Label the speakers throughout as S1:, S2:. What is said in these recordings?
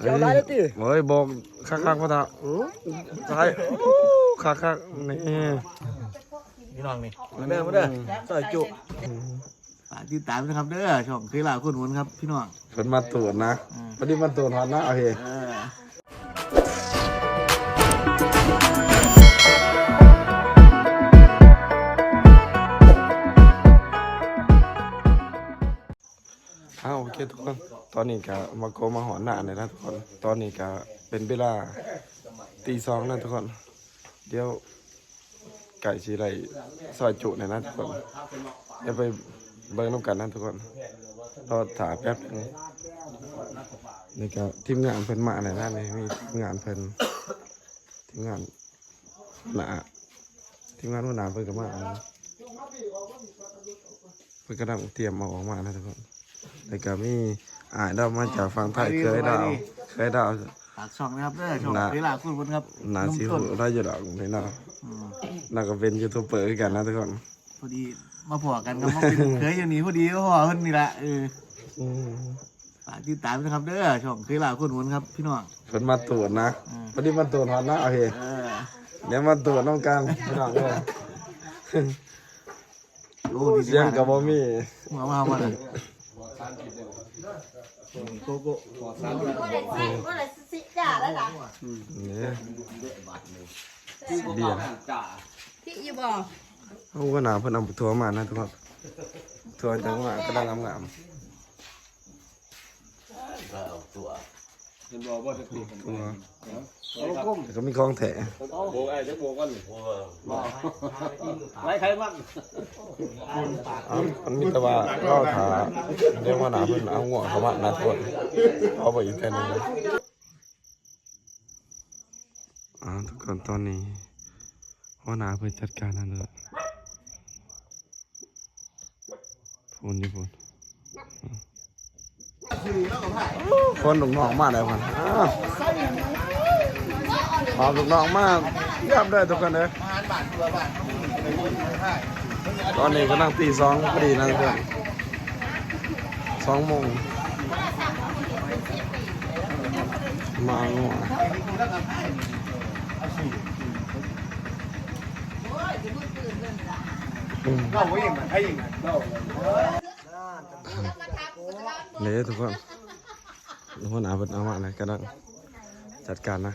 S1: จะเอาได้แล้วตี
S2: เฮ้ยบอกคักๆพ่อตาใช่คักๆนี่
S1: พี่น้องนี่มาเด้อมาเด้อซอยจุฝากติดตามนะครับเด้อช่องเคยลาคุณหมุนครับพี่น้อง
S2: เพิ่นมาตรวจนะพอดีมาตรวจฮอนนะโอเคโอเคทุกคนตอนนี้ก็มาโกมาหอนหน้าเลยนะทุกคนตอนนี้ก็เป็นเวลาตี 2นะทุกคนเดี๋ยวไก่ชีไรซอยจุเนี่ยนะทุกคนเดี๋ยวไปเบิ่งน้ำกันนะทุกคนรอถ่ายแป๊บนึงนี่ก็ทีมงานเพิ่นมาไหนนะนี่มีทีมงานเพิ่นทีมงานหนาทีมงานหัวหน้าเพิ่นก็มาเพิ่นกำลังเตรียมเอาออกมานะทุกคนแล้วก็มีดาวมาจากฝั่งไทยเคยดาว
S1: ฝากช่องนะครับเด้อช่องเคยลาคุณหมุนครับ
S2: นาซีหูได้อยู่ดอกนี่เนาะน่าก็เป็นยูทูบเบอร์กันนะทุกคน
S1: พอดีมาพอกันครับมาเป็นเคยอย่างนี้พอดีก็พอเพิ่นนี่แหละฝากติดตามนะครับเด้อช่องเคยลาคุณหมุนครับพี่น้อง
S2: เพิ่นมาตรวจนะพอดีมาตรวจฮอนนะโอเคเดี๋ยวมาตรวจน้องกันพี่น้องเด้อเสียงกับบ่มี
S1: มาเลยโกโก้ขอ3
S3: ก็เลยสิจ่าแล้วล่ะ
S2: นี่เบียร์
S3: ที่อยู่บ่
S2: เอาว่าหนาเพิ่นเอาทัวร์มานะทุกคนทัวร์จังหวะกำลังงาม
S4: เห็นบอกว่าจะตีกัน
S2: แต่ก็มีคลองแถ
S4: โบกไอ้จะโบกกันไรใครบ้าง
S2: มันมีแต่ว่าก็ถาเรียกว่าหนาเพิ่นเอาหัวเขามาหนาทุกคนเอาไปอีกแค่นึงทุกคนตอนนี้ว่าหนาเพิ่นจัดการนั่นเลยพูนญี่ปุ่นคนลูกน้องมากเลยคนหอมลูกน้องมากเยี่ยมได้ทุกคนเลยตอนนี้ก็นั่งตี 2พอดีนะเพื่อน2 โมงมาหัว
S4: เราไม่ยิงใครยิงเรา
S2: เนี่ยทุกคนหัวหน้าเพิ่นเอามาเลยกำลังจัดการนะ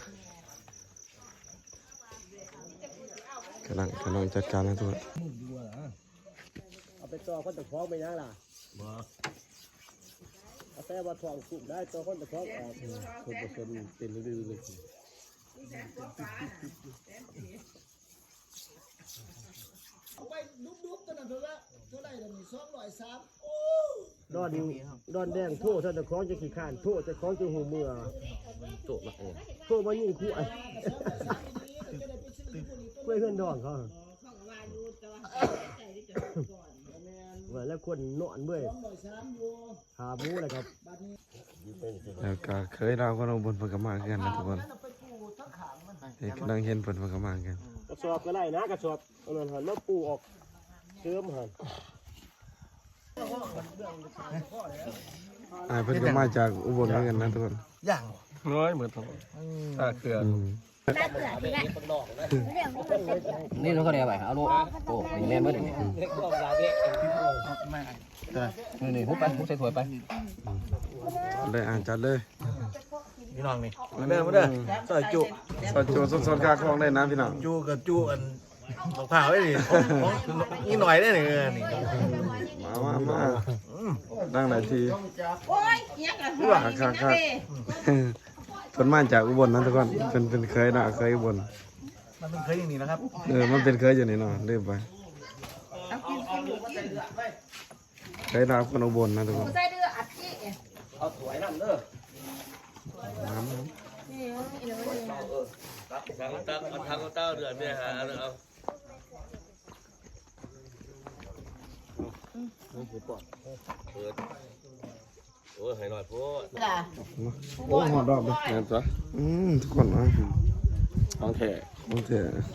S2: กำลังจัดการนะทุกคน
S1: เอาไปต่อคนตะคอกไปยังล่ะเอาแต่ว่าทองสุกได้ต่อคนตะคอกออกคนผสมเป็นเรื่อยดอนแดงโทษท่านตะคอกจะขี้ข้านโทษตะคอกจะหูเมื่อโทษมายิงคู่ไอ้เพื่อนดอนเขาแล้วคนนอนเมื่อยหาหมูเลยครับ
S2: แล้วก็เคยเราก็ลงบนพกมากันนะทุกคนกำลังเห็นผลพกมากัน
S1: กระสอบก็ได้นะกระสอบเอาเงินหันแล้วปูออกเชื่อมหัน
S2: เพิ่นก็มาจากอุบลเหมือนกันนะทุกคน
S1: อย่าง
S2: น้อยเหมือนทองตาเกลือ
S5: นี่น้องเขาเรียกอะไรเอาลูกโอ้ยแม่เมื่อไหร่นี่หุบไปหุบใส่ถ้วยไป
S2: เลยจัดเลย
S1: พี่น้องนี่มาเด้อซอยจุ
S2: สดๆกาคลองได้นะพี่น้อง
S1: จุกับจุอันบอกผ่าไว้ดินี่หน่อยได้นี่นี่
S2: มานั่งไหนที
S3: โอ้ยยังกัน
S2: ค่ะเพิ่นมาจากอุบลนะทุกคนเป็นเคยนะเคยอุบล
S1: มันเป็นเคยอย่างนี้นะครับ
S2: มันเป็นเคยอยู่นี่เนาะลืมไปเคยนะคนอุบลนะทุกคน
S3: ใส่เดืออัดที่
S4: เอาสวยนั่นเด้อ
S2: น้ำ
S4: ทางเต้าเดือดเนี่ยฮะเอาโอ้ยหายหน่อยพูด
S2: โอ้หอดดอกเลยนะจ๊ะทุกคนมาของแท้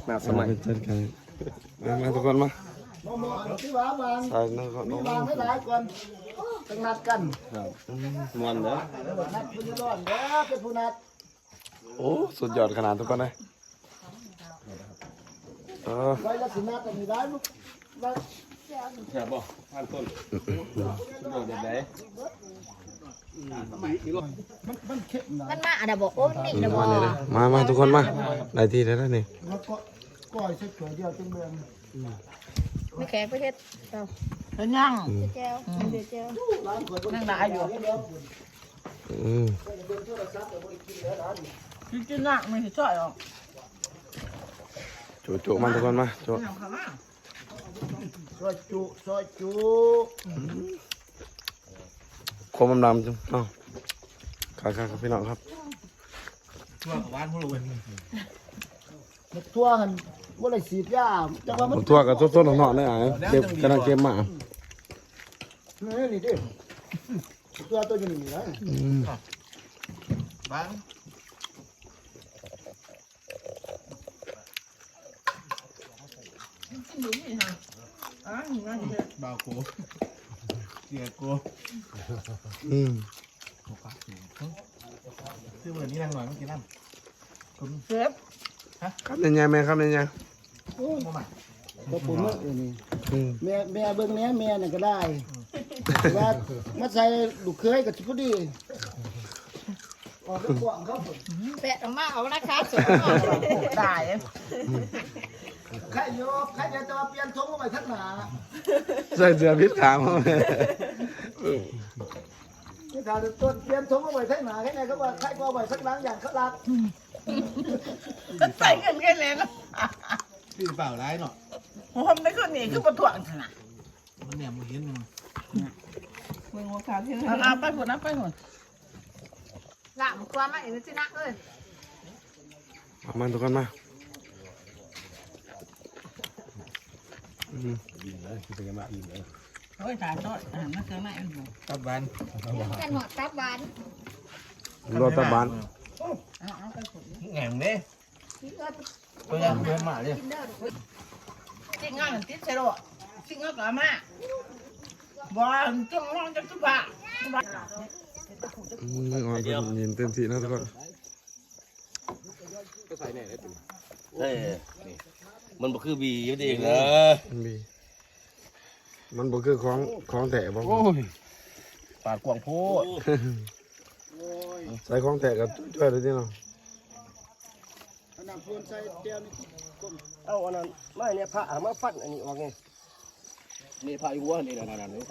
S2: แบบสมัยเจอกันมาทุกคนมาใส่นั่งก่อน
S1: ต้องนัดกัน
S4: ครับมวนเด้อ
S1: นัดผู้นี้ร้อนเด้อเป็นผู้นัด
S2: โอ้สุดยอดขนาดทุกคนเลยเออ
S1: ไว้ลักษณะกันมีได้ลูกว่า
S4: แซ่บบ่ผ่านต้นสุดยอดแบบไหน
S1: มันเข้มนะ
S3: มันมาอันดับบอกโอ้นี่อันดับบอก
S2: มาทุกคนมาได้ที่ได้แล้วนี่
S1: แล้วก็ก้อยเส้นเดียวจังเมือง
S3: ไม่แข็งประเทศเจ้า
S6: เป็นยัง
S3: เจ้าเจ้า
S6: นั่งได้อยู่กินหนักไม่ใช่ช่วยหรอก
S2: จุมาทุกคนมาจุ
S1: ซอยจุซอยจุ
S2: คมดำๆจุเอ้าครับพี่น้องครับ
S1: มันทั่วกันว่าอะไรสีดยาแต่ว่ามัน
S2: ผมทั่วกับต้นๆหน่อๆเนี่ยเก็บกำลังเก็บมา
S1: นี่ดิตัวตัวอยู่นี่นะ
S5: บ้างเบาโกเสียโก
S2: อืม
S5: คือเหมือนนี่นั่งหน่อยเมื่อกี้นั่น
S6: เจ็บ
S2: ครับยังไงแม่ครับยังไง
S1: ก็ปุ่มนี่
S2: อืม
S1: แม่เบิ่งแม่น่ะก็ได้ว่ามาใส่ลูกเคยกับชิพดีออกไปกว่างครับ
S3: แปะออกมาเอาราคาสูง
S6: ได้
S1: ใครโยกใครจะตัวเปลี่ยนทรงมาใหม่ทักหนา
S2: ใส่เสื้อพิษขาวมาเลย
S1: ที่ถามต้นเปลี่ยนทรงมาใหม่ทักหนาแค่ไหนก็ว่าใครก็ใหม่ทักหลังอย่างเขารัก
S6: ใส่เงินแค่เล็ก
S5: พี่เปล่าร้ายเนาะ
S6: ผมไม่ขึ้นนี่คือประถ่วงขนาด
S5: มันเนี่ยมันเห็นมัน
S6: มึงว่าขาดที่ไหนเอาไปหมดนะไปหมด
S3: หลังกว่ามาอีกสินะเอ้ย
S2: มาทุกคนมา
S6: เฮ้ยถ่ายทอดมันเกินไหนมันบอก
S5: ตับบ้าน
S3: กันหอดตับบาน
S2: รถตะบาน
S6: เอาไปผล
S5: แง่งเด้
S3: ที่เอ้ย
S5: เพื่อนมาเลย
S3: กินเด้อ
S6: จิ้งงานติดเชโร่จิ้งงานกับมาบอลจ้องร้องจังสุบะ
S2: ไม่อ่อนเป็นยินเต็มที่นะทุกคน
S4: เอ้ยนี่มันบ่คือบีอยู่ดีเน
S2: มันบ่คือของแตะบ่
S5: ปาดกวางโพด
S2: ใส่ของแตะกับช่วยเลยที่เนาะ
S1: ขนาดพูนใส่เตียวนี่
S5: เอาอันนั้นไม่เนี่ยพระมาฟันอันนี้ออกไงนี่พระอยู่หัวนี่นั่นนี่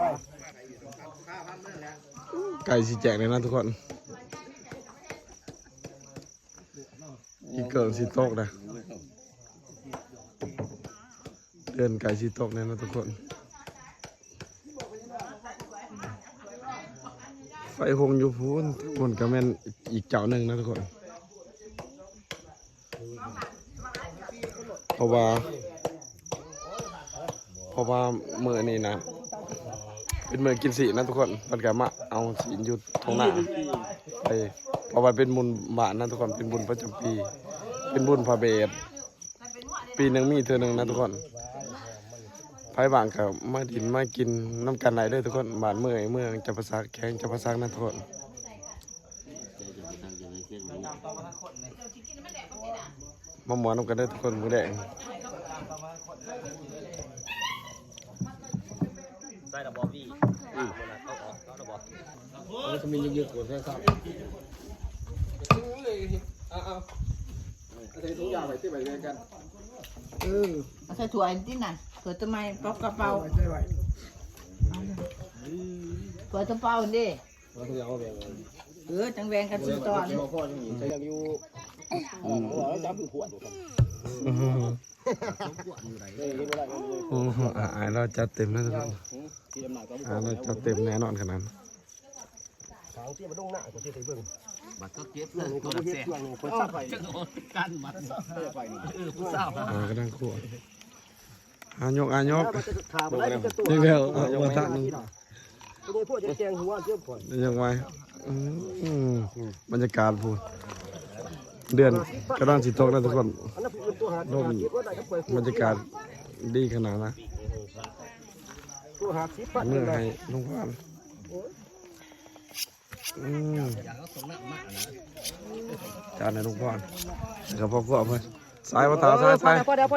S2: ไก่สีแจกเลยนะทุกคนอีกเกินสีตกนะเดือนไก่สีตกเนี่ยนะทุกคนไฟคงอยู่พูนทุกคนก็แม่นอีกเจ้าหนึ่งนะทุกคนเพราะว่าเมื่อนี่นะเป็นเมื่อกินสีนะทุกคนมันก็มาเอาสีนอยู่ตรงหน้าไปเพราะว่าเป็นบุญบาทนะทุกคนเป็นบุญประจำปี เป็นบุญพระเบศปีหนึ่งมีเธอหนึ่งนะทุกคนไพ่บางกับมาดินมากินน้ำกันไหลด้วยทุกคนบาทเมืองจะประสาแข้งจะประสานะทุกคนมาหมอน้ำกันได้ทุกคนมือแดง
S5: ใส่ระบอบพี่มันจะมีเยอะๆกว่าใช่ครับใส่ถุงยางไปที่ไปเรียนกัน
S6: ใส่ถั่วที่นั่นถั่วทำไมปอกกระเป๋าถั่วตะเปาดิ
S5: มาถุงยางเอาไป
S6: จังแวงกันสุดตอน
S5: พ่อจะมีใช้ยังอยู่แล้วจับคือขวดครับ
S2: เราจัดเต็มนะทุกคน
S5: ที่อำนาจก็
S2: เราจัดเต็มแน่นอนขนาดนั้น
S5: ทางที่มาดงหน้าก็ที่ไทยเบิ่ง
S1: บัตรก็เก็บเลย
S5: ตัวละแสนคนทราบไป
S1: กันบัตร
S5: ไปนี่
S1: ผู้ทราบ
S2: ก็ดังขวดยก
S5: ขาไปได้ก็ตัว
S2: ยังแล้วว่าท่าน
S5: ตัวพวกจะแจงหัวเจ็บก่อน
S2: ยังไงบรรยากาศพูดเดือนกระด้างสีตกนะทุกคน
S5: อันนั้นเป็นตัวหาคิดว่าได้ก็เปิด
S2: บรรยากาศดีขนาดนะ
S5: ตัวหาคิดปัด
S2: เมื่อให้ลุงพาน จานในลุงพ่อกับพ่อก็เอาไปสายพ่อตาสายสาย
S5: พอเดี๋ยว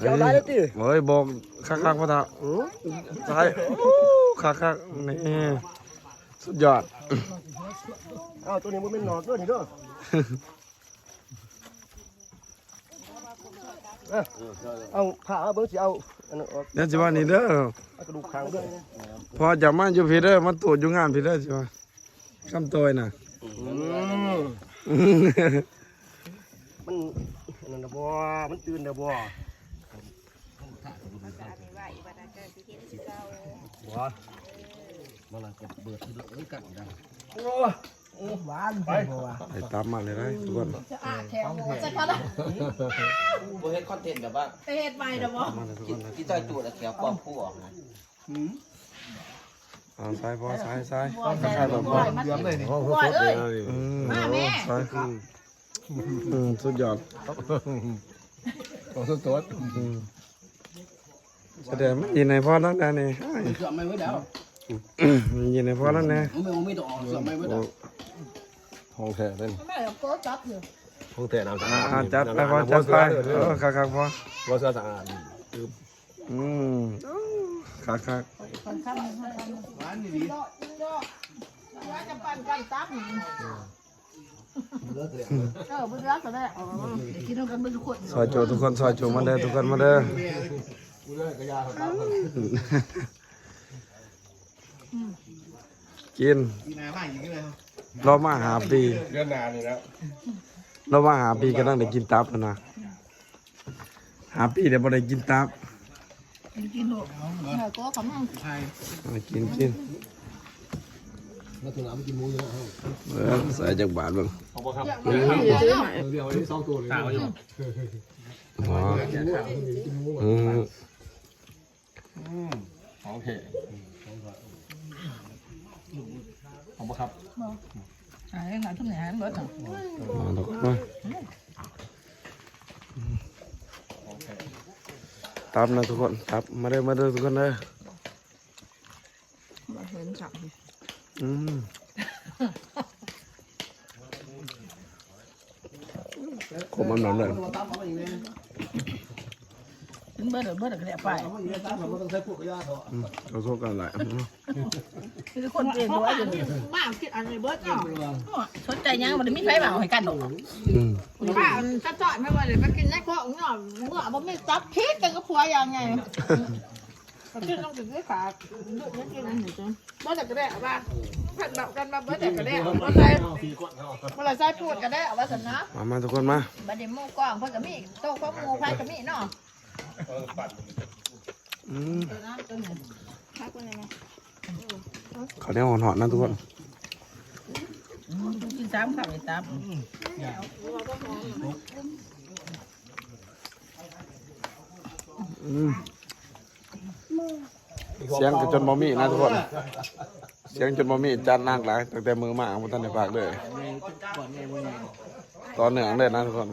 S5: เดี๋ยวได้แล้วติ
S2: เฮ้ยบอกข้างๆพ่อตาสายข้างๆนี่สุดยอด
S5: อ้าวตัวนี้มันเป็นหนอกด้วยนี่เด้อเอาผ้าเอาเบิ่งสิเอาอันนั้นออก
S2: เดี๋ยวสิว่านี่เด้อ
S5: เอากระดูกคางเบิ่ง
S2: พอจะมาอยู่พี่เด้อมาตรวจอยู่งานพี่เด้อสิว่าคำตัวน่ะ
S5: มันนั่นน่ะบ่มันตื่นน่ะบ่หวานไป
S2: ไปตามมาเลยนะทุกคน
S3: จะอาแถวหัวจะพอละ
S4: บ่เฮ็ดคอนเทนต์แบบว่า
S3: ไปเฮ็ดใหม่เด้อบ่
S2: มาเลยทุกคน
S4: ที่ต้อยตูดแล้วแขวป้อมผู้ออกนะ
S2: สายพอสายสาย
S3: บ่แต่บ่บ่มัน
S1: เดือมเลยนี่
S3: บ่เอ้ย มาแม่
S2: สายสุดยอด
S1: ของสุดตัว
S2: แสดงไม่ยินในพ่อนั่นแน่นี่
S5: เสือไม่ไว้แล้ว
S2: ยินในพ่อนั่นแน่
S5: ไม่ต้องออกเสือไม่ไว้แล้ว
S1: ห้องแท้เลย
S3: แม่โต๊ะจับอยู่
S1: ห้องแท้น้ำ
S2: จัดไปพอจัดไปคักๆพอ
S1: ว่าเสื้อสะอาด
S2: คัก
S3: คนข้ามหวานดีๆว่าจะปั่นกันตับเบื่อก็ได้กินกันทุกคน
S2: ซอยโจทุกคนซอยโจมาเด้อทุกคนมาเด้อกิน
S1: ปีนาบ้านอย่างนี้เลย
S2: เรามาหาปี
S1: เดือนนานี่แล้ว
S2: เรามาหาปีก็ต้องได้กินตับนะหาปีเดี๋ยวบ่ได้กินตับ
S3: กินโลโต๊ะของมึง
S2: กิน
S5: มาถึงเอาไปกินหมูอยู่แล้ว
S2: ใส่จากบาทบ้าง
S5: เดี๋ยวไว้2ตัวเลย
S2: อ๋อ
S1: โอเคของบ่ครับ
S3: หายหายทุกอย่างเบิดอ่ะ
S2: ทุกคนตับนะทุกคนตับมาเด้อทุกคนเด้อ
S3: เห็นจับ
S2: ผมมันหนอนเลย
S3: ถึงเบิดก็ได้ไป
S2: เราโทษกันหลาย
S3: คือคนเปลี่ยนตัวอยู่บ้าคิดอันนี้เบิดเนาะสนใจยังมันมีไฟเบาให้กันดอกป้าจะจ่อยไม่ว่าเลยไปกินได้ข้อเนาะเมื่อบ่มีตับพิษกันก็พัวยังไงกินต้องกินด้วยขาลูกนั้นกินอันนี้จ้ะบ่ได้ก็ได้ว่าผัดเบากันมาบ่ได้ก็ได้บ่ใส่บ่ได้ใส่พูดก็ได้ว่าซั่นนะ
S2: มาทุกคนมา
S3: บัดนี้หมู่กล้องเพิ่นก็มีโต๊ะของหมู่ไผก็มีเนาะตัวนี้พักไว้เลยนะ
S2: เขาเนี่ยหอนๆนะทุกคน
S3: กิน3คำไอ้ตับ
S2: เสียงจนบ่มีนะทุกคนเสียงจนบ่มีจานนักหลายตั้งแต่มือมาบ่ทันได้ฝากเลยตอนเหนืองเลยนะทุกคน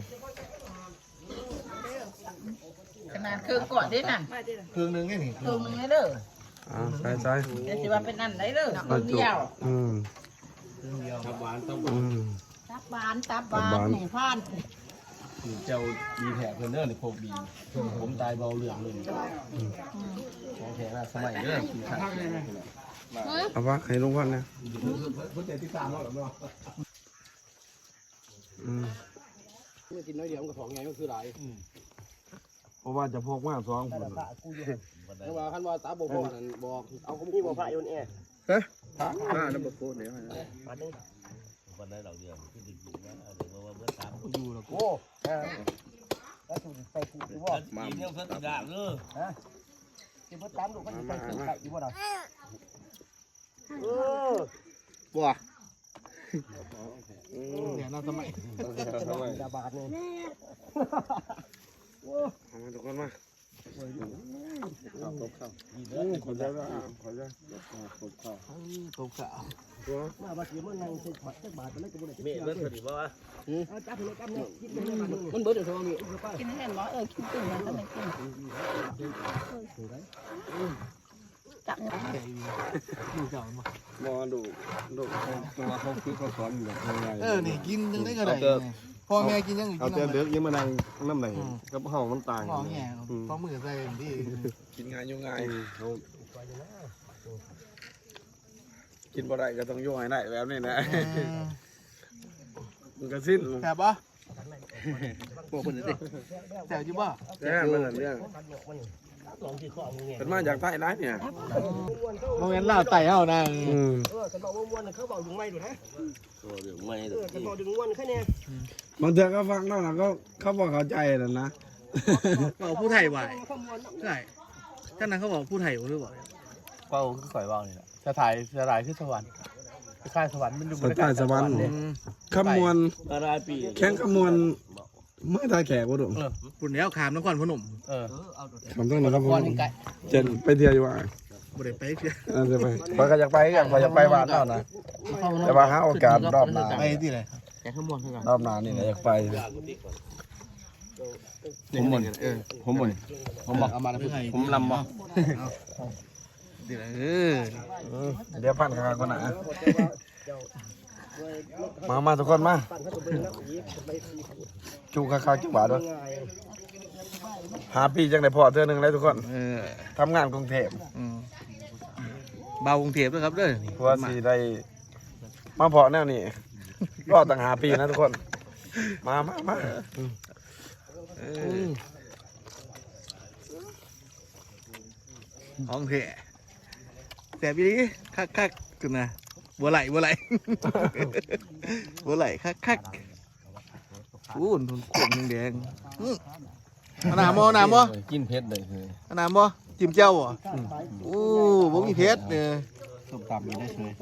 S3: ขนาดเครื่องก่อนเด้นั่น
S1: เครื่องนึงไงนี่
S3: เครื่องนึงเด้อ
S2: ใส่
S3: เดี๋ยวสิว่าเป็นอันไหนเด้อ
S2: ๆ
S3: เครื่องเดียว
S1: ตับหวาน
S3: ตับบานหมูพาน
S5: เจ้าดีแถบเพิ่นเด้อนี่พวกดีผมตายเบาเหลืองเลยของแท้น่ะสมัยเด้อกินข้าว
S2: เอาวะให้ลุงพ่อนะ
S5: เพิ่นแต่ที่3แล้วเหรอเนาะไม่กินน้อยเดียวมันก็ของไงมันคือหลาย
S2: เพราะว่าจะพกมา2คน
S5: กูอยู่แต่ว่าคันว่าตาบ่พอนั่นบอกเอาของพี่บ่พระอยู่นี่
S2: น้ำบ่โคตรเดี๋ยว
S4: วันนั้นเราเดียวที่ดึกๆนะเดี๋ยวว่าเมื่อ3
S5: โอ้แล้วถูกใส่ถูกอยู่บ่
S4: มาเที่ยวเพิ่นติดด่างเด้อ
S5: สิบ่ตามลูกมันใส่ถูกใส่อยู่บ่ล่ะบ่
S1: เนี่ยน่าสมัย
S5: ดาบาดนี่
S2: มาทุกคนมาขอใจว่าขอใจ
S5: มาบ่สิมันนั่งใส่ขวดจักบาทมันก็บ่ได้
S4: เมฆเบิ่งพอดีบ่วะ
S5: จับเลยจับเลยคิดได้มันเบิดอยู่ซั่นนี่
S3: กินให้เห็นบ่กินตึ้งมันก็ไม่กิน จับ
S1: ดูเก่ามา
S2: บ่ดูตัวเขาคือเขาสอนอยู่แบบง่าย
S1: นี่กินยังได้ก็ได้พ่อแม่กินยัง
S2: เอาแต่เด็กยังมานั่งน้ำไหนกับเฮามันต่าง
S1: พ่อแง่พ่อมือใส่ที่
S2: กินง่ายอยู่ง่ายเขากินบ่ได้ก็ต้องโยกให้ได้แบบนี้นะมันก็สิ้น
S1: แซ่บปะแซ่บอยู่ปะ
S2: แซ่บมันเรื่องเป็นมาจากใต้ร้ายเนี่ย
S1: โมเมนต์ล่าไต่เฮานะ
S6: กันบอกว่าม้วนเขาบอกดึงไม่ดูนะ
S4: ตัวเดี๋ยวไม่เดี๋ยว
S6: กันบอกดึงม้วนแค่นี้
S2: บางเทื่อก็ฟังแล้วนะก็เขาบอกเข้าใจนั่นนะ
S1: บอกผู้ไทยไหวใช่ท่านนั้นเขาบอกผู้ไทยหรือเปล่า
S5: เป้าคือข่อยเป้านี่แหละสถายคือสวรรค์ค่ายสวรรค์มันอยู่
S2: สไตล์สวรรค์ขมวน
S4: อะไรปี
S2: แข้งขมวนเมื่อตาแขกบ่ดุ
S1: ปุ่นแล้วขามนครพนม
S2: คำต้องนะครับผม
S6: ก้อนให้ไก่
S2: เจนไปเที่ยวอยู่ว่า
S1: บ่ได้ไปเชีย
S2: จะไปก็อยากไปกันอยากไปบ้านเรานะแต่ว่าหาโอกาสรอบหน้า
S1: ไปที่ไหน
S2: รอบหน้านี่แหละอยากไป
S5: ผมบ่นผมบอกเอามาแล้วผมลำบ่
S1: ที่ไหน
S2: เดี๋ยวพันกันก่อนนะมาทุกคนมาจูคาจังหวะด้วยหาปีจังได้พอเทื่อนึงเลยทุกคนทำงานกรุงเทพ
S1: เบากรุงเทพด้วยครับเด้อ
S2: เพราะว่าสีได้มาพอแนวนี้รอตั้งหาปีนะทุกคนมา
S1: ของแท้แซ่บอีคักจุนะบัวไหลบัวไหลคักอู้นขมแดงหนามบ่
S5: กินเพชรเลยคือ
S1: หนามบ่จิ้มเจ้าบ่อู้บ่มีเพชรเนี่ย
S5: ส้มตำนี่ได้เลย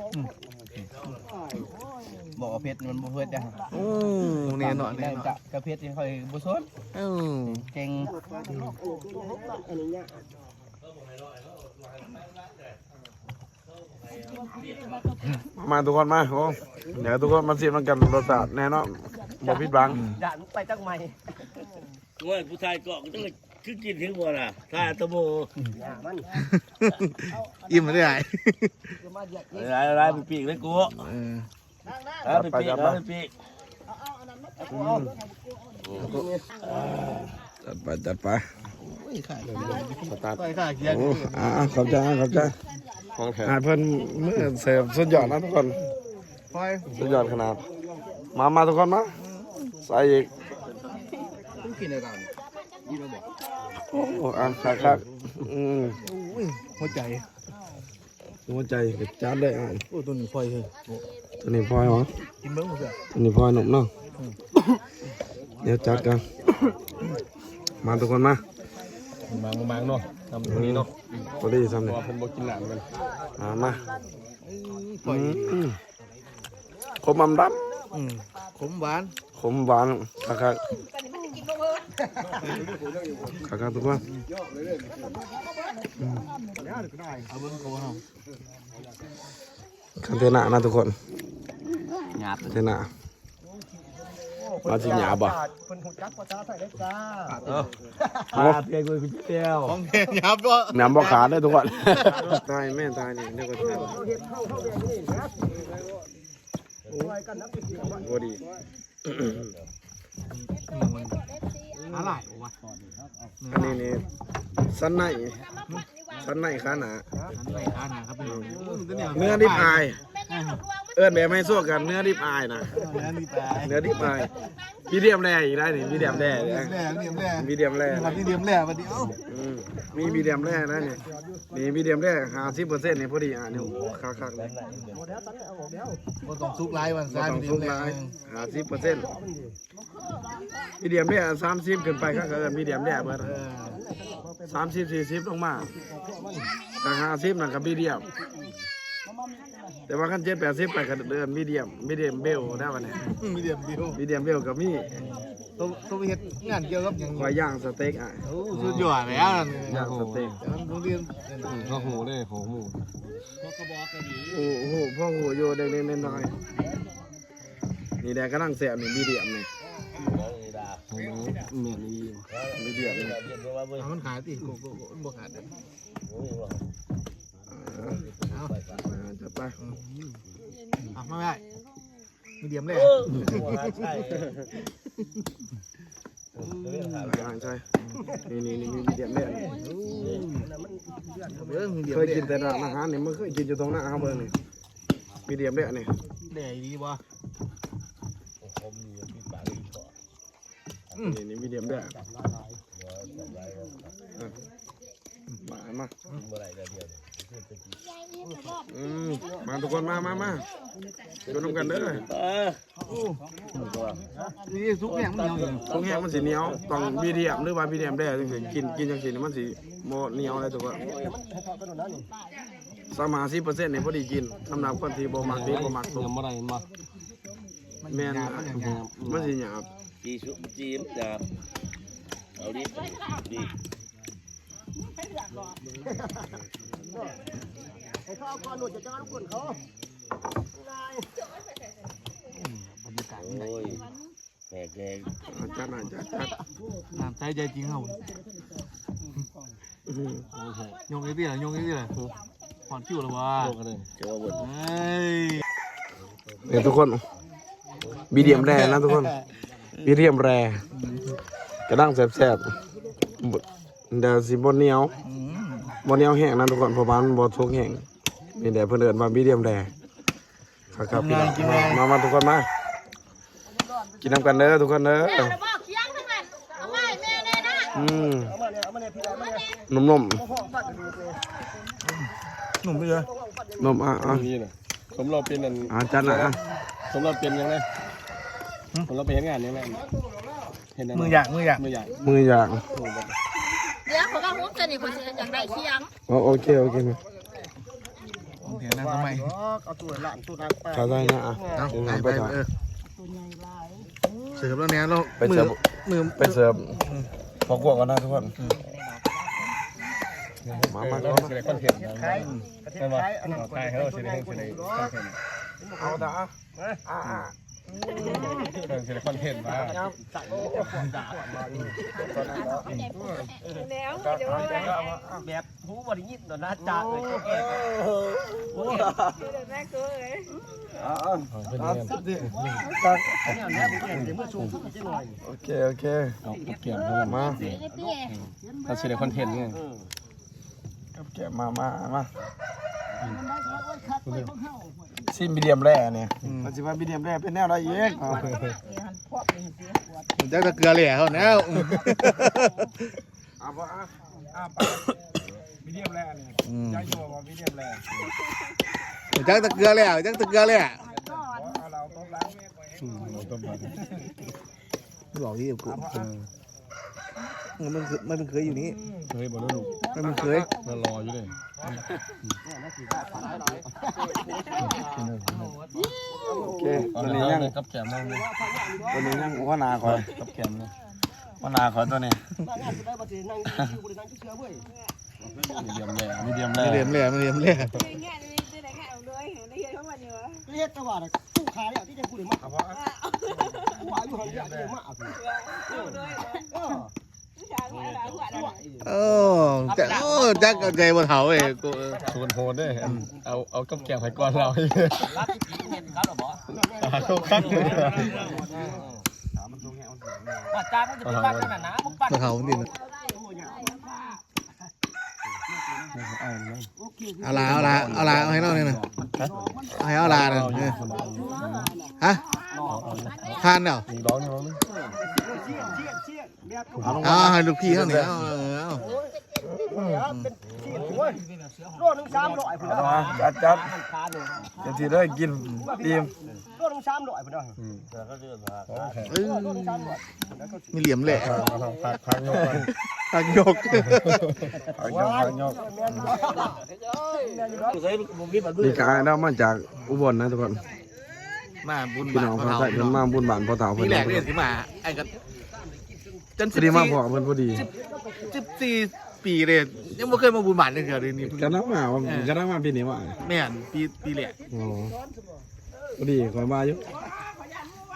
S5: บอกว่าเพชรมันบ่เพชรได้
S1: โอ้เนี่ยเนาะ
S5: ได้จะกระเพชรยังค่อยบ่สนเก่ง
S2: มาทุกคนมาโอ้เดี๋ยวทุกคนมาเสียบกันรสชาติแน่นอนบ่ผิดหวัง
S6: ดันไปจังใหม่
S4: ว่าผู้ชายเกาะก็ต้องคือกินถึงบ่ล่ะถ้าตะโม
S1: อิ่มได้
S4: อะไรไปปีกเลยกูไปปีกไปปีก
S2: จัดไป
S1: ไปค่ะเกียร์
S2: โอ้ขอบใจของแถมเพิ่นเมื่อเสิร์ฟสุดยอดนะทุกคน
S1: ไป
S2: สุดยอดขนาดมาทุกคนมาใส่อีกโอ้คัก
S1: หัวใจ
S2: หัวใจกระจานเลย
S1: โอ้ตัวนี้พลอยเลย
S2: ตัวนี้พลอยเหรอ
S1: กินเบิ้งหมดเลย
S2: ตัวนี้พลอยหนุ่มเนาะเดี๋ยวจัดกันมาทุกคนมา
S5: บางเนาะทำตรงนี้เนาะ
S2: พอดีซ้ำ
S5: เพ
S2: เนี่ย
S5: ราะว่าผมบ่กินหนังกัน
S2: มา
S1: พลอย
S2: ขมอำด
S1: ขมหวาน
S2: ำขมหวานคักทุกคน
S1: เอาเบิ้งโกเนาะ
S2: คันเทน่านะทุกคน
S5: หยาบ
S2: เทน่ามาสิหยาบ่
S6: คนหูจักภาษาไทยได้จ้า
S5: เพียงกูเดียว
S1: ของแท้ยับก็
S2: น้ำบ่ขาดได้ทุกคนตายแม่ตายนี่เดี๋ยวก็ตาย
S6: เฮ็ดเข้าเรียนนี่นะไว้กันนักศึกษา
S2: พอดี
S1: อะไรวะ
S2: อันนี้นี่สันในขาหนา
S1: อันนี้ขาหนาครับพี่
S2: เนื้อดิบอาย เอิ้นแบบไม่สู้กันเนื้อดิบอายนะ
S1: เนื้อนี่ตาย
S2: เนื้อดิบอายมีเดียมแร่อีกได้นี่มีเดียมแร่
S1: เดีย
S2: นะ
S1: มแร่เดียมแร่
S2: มีเดียมแร่
S1: ครับที่เดียมแร่มาดิเอ้า
S2: มีมีเดียมแร่นะนี่นี่มีเดียมแร่50%นี่พอดีนี่คักๆเลย
S1: บ่ต้องซุกไล่วัน
S2: บ่
S1: ซ้าย
S2: ต้อง
S1: เดีย
S2: ทุ
S1: ม
S2: ก
S1: แร่
S2: หลาย50%มีเดียมแร่30ขึ้นไปก็เอิ้นมีเดียมแร่เบิด30 40ลงมาแต่50นั่นก็มีเดียมแต่ว่าขั้น7-80ไปก็เดินมีเดียมเบลได้ป่ะเนี่ย
S1: มีเดียมเดียว
S2: มีเดียมเบลก็มี
S1: ต้องไปเฮ็ดงานเกี่ยวกับอย่าง
S2: กว่าย่างสเต็กอ่ะ
S1: โอ้สุดยอดแล้ว
S2: ย่างสเต็ก
S1: โรงเรียน
S5: ข้าวหูเลยหัวหมู
S2: โอ้โหพ่อหูโยเด็กๆน้อยๆนี่แดกกำลังแสบนี่มีเดียมนี่
S5: เมียนี่
S2: มีเดียมนี่
S1: มันขายติโกบ่ขาย
S2: จะไป
S1: มาได้มีเดียมเลย
S5: ใช่
S2: ใช่นี่มีเดียมเนี่ยเคยกินแต่ร้านอาหารเนี่ยมันเคยกินอยู่ตรงหน้าเขาเบอร์นี่มีเดียมเนี่ยนี่
S1: แดงดีบ่
S2: นี่มีเดียมเนี่ยมามาทุกคนมาชวนน้ำกันเด้อ
S1: นี่ซุปแห้งมันเหนียวอยู่
S2: ตรงแห้งมันสีเหนียวต้องมีเดียมหรือว่ามีเดียมแดงถึงกินจังสีมันสีโมเหนียวอะไรตัว30%เนี่ยพอดีกินสำหรับคนที่บ่มักดีบ่มักสุก
S5: ทำอะไรมา
S2: แม่นมันสีหยาบ
S4: จีชุบจีมจับเอาดิดิ
S6: ไอ้เขาเอาก้อนหนุนจะจ้าลูกคนเขา
S4: โอ้ยแตกแดง
S2: จัด
S1: น้ำใจใจจริงเขายงไอ้ที่ละผ่อนคิวหรอวะ
S4: โลกกันเลยเจ้าบุญ
S1: เฮ้ย
S2: เนี่ยทุกคนมีเดียมแรนะทุกคนมีเดียมแรกระด้างแซ่บๆเดี๋ยวสิบนเหนียวแห้งนะทุกคนเพราะมันบ่ทุกแห้งนี่เดี๋ยวเพิ่นเอิ้นว่ามีเดียมแรครับพี่น้องมาทุกคนมากินน้ำกันเด้อทุกคนเด้อ
S3: แม่จะบอกเคียงทั้งนั้นเอาไว้แม่แน่นะ
S2: นุ่ม
S1: หนุ่มไปเลย
S2: นม
S5: นี่นะสมเราเป็นอัน
S2: จัดนะ
S5: สมเราเป็นยังไงสมเราไปเห็นงานยังไงเห็น
S1: มืออยาก
S5: มือใหญ่
S2: มืออย่าง
S3: เดี๋ยวเขาก็หุ้มจะนี่คนจะอยากได้เคียง
S2: โอเคนะ
S1: เดี๋ยวนะทำไม
S6: เอาตัวหลังตัวนักไป
S2: เข้าใจนะเอาไปถ่าย
S1: เสิร์ฟแล้วเนี่ยเรา
S2: ไปเสิร์ฟ
S1: มือ
S2: ไปเสิร์ฟพอกวกันนะทุกคนมา
S5: เราเสด็จคอนเทนต์ใช่ไหมใช่เขาเสด็จคอนเทนต์
S2: เอาด่า
S5: เสด็จคอนเทนต์มา
S6: แบบหูบริยินต่อหน้าจ่าเลยแก่
S2: โอเค
S5: เอาเกี่ยวมา
S3: ไอ้พี่
S5: เขาเสด็จคอนเทนต์ไง
S2: แกมาซิมมีเดียมแร่เนี่ยมันจะว่ามีเดียมแร่เป็นแนวอะไรเย็ก
S1: จะตะเกียร์เลยเขาแล้ว
S2: เอาไปมีเดียมแร่เนี่ยย้ายโยมามีเดียมแร่
S1: จักตะเกียร์เลย
S2: เราต้มล้าง
S1: บอกที่กูมันเคยอยู่นี่
S5: เฮ้ยบอลลูก
S1: มันเคย
S5: เรารออยู่เลย
S2: โอเค
S5: ตอน
S2: วัน
S5: นี้
S2: นี้
S5: ยั
S2: ยัง ง
S5: กับแกมนั่งเลย
S2: วันนี้ยังว่านาคอย
S5: กับแกมเลย
S2: ว่านาคอยตัวนี้
S5: มีเดียมแร่
S1: เรียมเลย
S6: เรียกจังหวะตู้ขาเนี่ยที่จะกูเลยมากูอายุหันเนี่ยจะมา
S1: จักใจบนเขาเองกู
S5: ชวนโหดด้วยเอากับแกมไผ่ก้อนเรา
S6: รับที่เห็นครับหรอบ่
S5: เข้าขั้นเลย
S6: ว่าจ้ามันจะเป็นบ้านขนาดนะมึงปั้น
S1: บนเขาดินเอาลาให้เราเนี่ยนะให้เอาลาเนี่ยฮะทานเนาะ
S5: ร้องร้อง
S1: ให้ลูกพี่เขาเนี่ยเอา
S6: โลนึง300พุ่น
S2: จัดเดี๋ยวทีได้กินดีม
S6: โลนึง300พุ่นเด้อ
S1: มีเหลี่ยมแหละ
S5: พังยก
S1: ทางยก
S2: นี่กายเรามาจากอุบลนะทุกคน
S1: มาบุญ
S2: พี่น้องพอใส่เพิ่นมาบุญบานพอเต่าเพิ่
S1: นี่
S2: น
S1: แหละเนี่ยสิมาไอ้กันจน
S2: พอดีมาพอเพิ่นพอดี
S1: 14 ปีเลยยังไม่เคยมาบุญบาทเลยเดี๋ยวนี้
S2: กันนักมาพี่นี่ว่า
S1: แม่นปีแหละ
S2: อ๋อพอดีคอยมาอยู่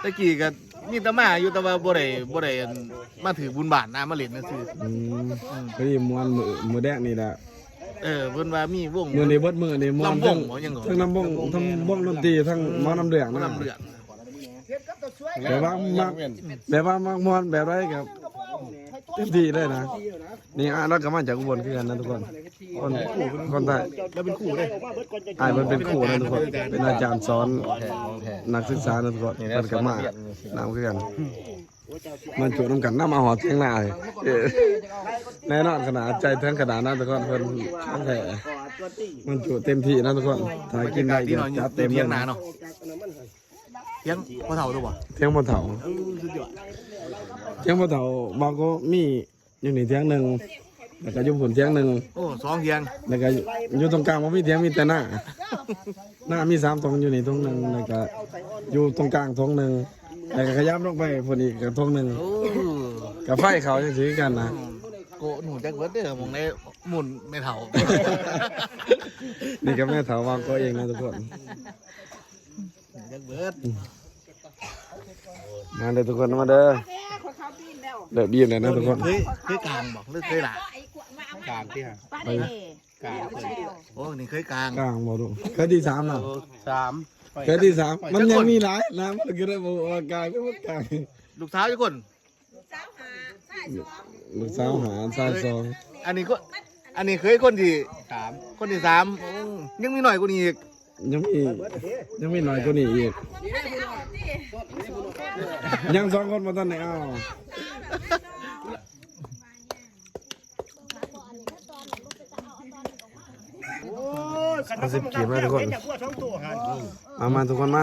S1: ตะกี้ก็มีตะมาอยู่แต่ว่าบ่ได้มาถือบุญบาทนะมาเล่นนั่นคือ
S2: พอดีมวนมือแดกนี่แหละ
S1: เพิ่นว่ามีวง
S2: มื้อนี้เบิดมื้อนี่มอน
S1: ลำว
S2: ทั้
S1: ง
S2: ง
S1: บ่ยังเหรอ
S2: ทั้งน้ำวงทั้งวงดนตรีทั้งหมอน้ำเดือง
S1: บ่
S2: นะ
S1: ลำเลือง
S2: แบบว่ามักแบบว่ามักมอนแบบไรครับเต็มที่เลยนะนี่เราก็มาจากอุบลคือกันนะทุกคนคนไทย
S1: แล้วเป็นคู่เด้
S2: มันเป็นครูนะทุกคนเป็นอาจารย์สอนนักศึกษานะทุกคนมันก็มานำคือกันมันจุน้ำกันน้ำมาหอดเทียงหน้าเลยแน่นอนขนาดใจทั้งขนาดนั้นทุกคนเพิ่นทั้งแท้มันจุเต็มที่นะทุกคนถ้ากินได้ก็จัดเต็ม
S1: เที
S2: เลย
S1: งนาเนาะเทียงพ่อเฒ่าตัวบ่
S2: เทียงบนเถา
S1: สุดยอด
S2: เทียงบนเถาบางก็มีอยู่นี่เทียงหนึ่งแล้วก็อยู่บนเทียงหนึ่ง
S1: โอ้2เทียง
S2: แล้วก็อยู่ตรงกลางมันมีเทียงมีแต่หน้ามี3ตรงอยู่นี่ตรงหนึ่งแล้วก็อยู่ตรงกลางตรงหนึ่งแล้วก็ขยับลงไปพอดีกับตรงหนึ่ง
S1: โอ้
S2: กับไฟเขาจังซี่กันนะ
S1: โกหนูจักเบิดเด้อมองในหมุนไม่เฒ่า
S2: นี่ก็แม่เถาวางก็เองนะทุกคน
S1: จักเบิด
S2: มาเด้อทุกคนมาเด้อเด้อบีมเลยนะทุกคน
S1: เคยกลางบ่หรือเคยหล่ะ
S5: กลางที่ฮะ
S3: ป้าได้
S5: กลาง
S1: โอ้นี่เคยกลาง
S2: กลางบ่ลูกเคยที่3น่ะ
S5: 3
S2: เคยที่3มันยังมีหลายน้ำมันก็ได้บ่ว่ากลางก็บ่กลาง
S1: ลูกสาวทุกคน
S2: ลูกสาวหาสาวสอง
S1: อันนี้เคยคนที่สามโอ้ยังมีหน่อยกว่านี้อีก
S2: ยังมีน้อยกว่านี้อีกยัง2คนบ่ทันได้เอาเอา10ขีดมาทุกคนมาทุกคนมา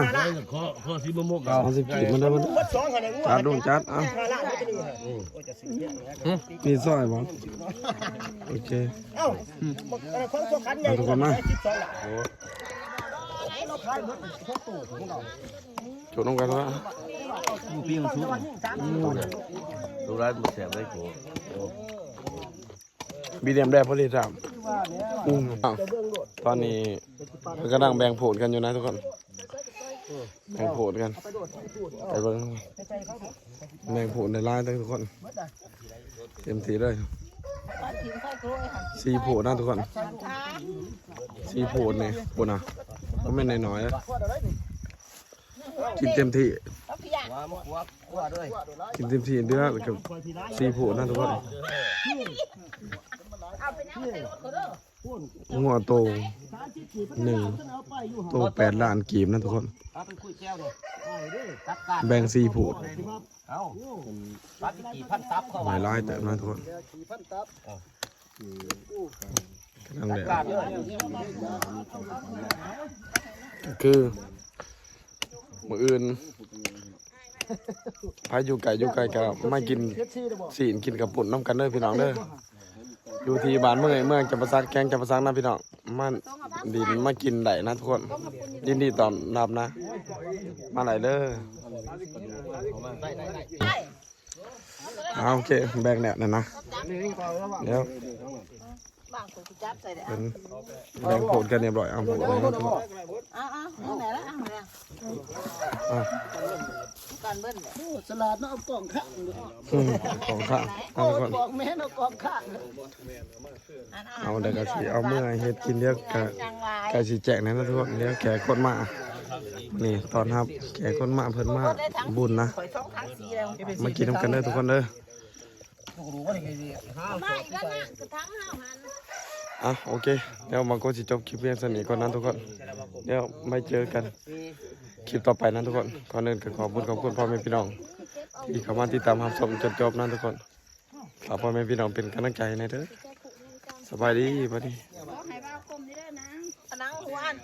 S5: ข้อสีมะม่วง
S2: เอา10ขีดมาเด้อมาเด้อจัดลงจัดเอามีซอยบ่โอเคเอาทุกคนมาจุดลงกันว่า
S4: ปิ้งชุบดูร้านบุแสบได้โก
S2: บีเดียมได้พอดีครับตอนนี้เรากำลังแบ่งโผลกันอยู่นะทุกคนแบ่งโผลกันไปเบิ่งแบ่งโผลในร้านได้ทุกคนเต็มที่เลย4โผลนะทุกคน4โผลเนี่ยโผลนะก็ไม่น้อยๆนะกินเต็มที่กินเต็มที่เดือดกับ4โผลนะทุกคนงัวโต1โต8 ล้านกีบนะทุกคนแบ่ง4ผูดหลายลายแต่นะทุกคนกำลังแดดคือมื้ออื่นพาอยู่ไก่ก็ไม่กินศีลกินกับปุ่นน้ำกันเด้อพี่น้องเด้ออยู่ที่บ้านเมืองจะประซักแกงจะประซักนะพี่น้องมันดินมากินได้นะทุกคนยินดีตอนรับนะมาไหนเด้อเอาโอเคแบ่งแนวนั่นนะเดี๋ยวเป็นแบ่งโผล่กันเรียบร้อยเอาโผล่เลยนะทุกคน
S3: เอาไหนละเอาไหนละ
S2: อ่ะ
S3: การเบิ้ล
S6: สลัดเนาะเอากล่องข้าง
S2: ของข้าวเอาทุกคน
S6: บอกแม่เอากล่องข้าง
S2: เอาเดี๋ยวก็สิเอาเมื่อเฮ็ดกินเดี๋ยวก็สิแจกนะทุกคนเดี๋ยวแขกคนมานี่ตอนรับแขกคนมาเพิ่นมาบุญนะ
S3: ข่อยช่องทางสีแล้ว
S2: มากินน้ำกันเด้อทุกคนเด้อ
S3: ไม่ก็น่ะกระทั่งห้าหัน
S2: อ่ะโอเคเดี๋ยวมันก็สิจบคลิปเพียงเท่านี้ก่อนนะทุกคนเดี๋ยวไม่เจอกันคลิปต่อไปนะทุกคนก่อนอื่นก็ขอบคุณพ่อแม่พี่น้องที่เข้ามาติดตามรับชมจนจบนะทุกคนขอพ่อแม่พี่น้องเป็นกำลังใจให้เด้อสบายดีบัดนี้
S3: นังหัวอัน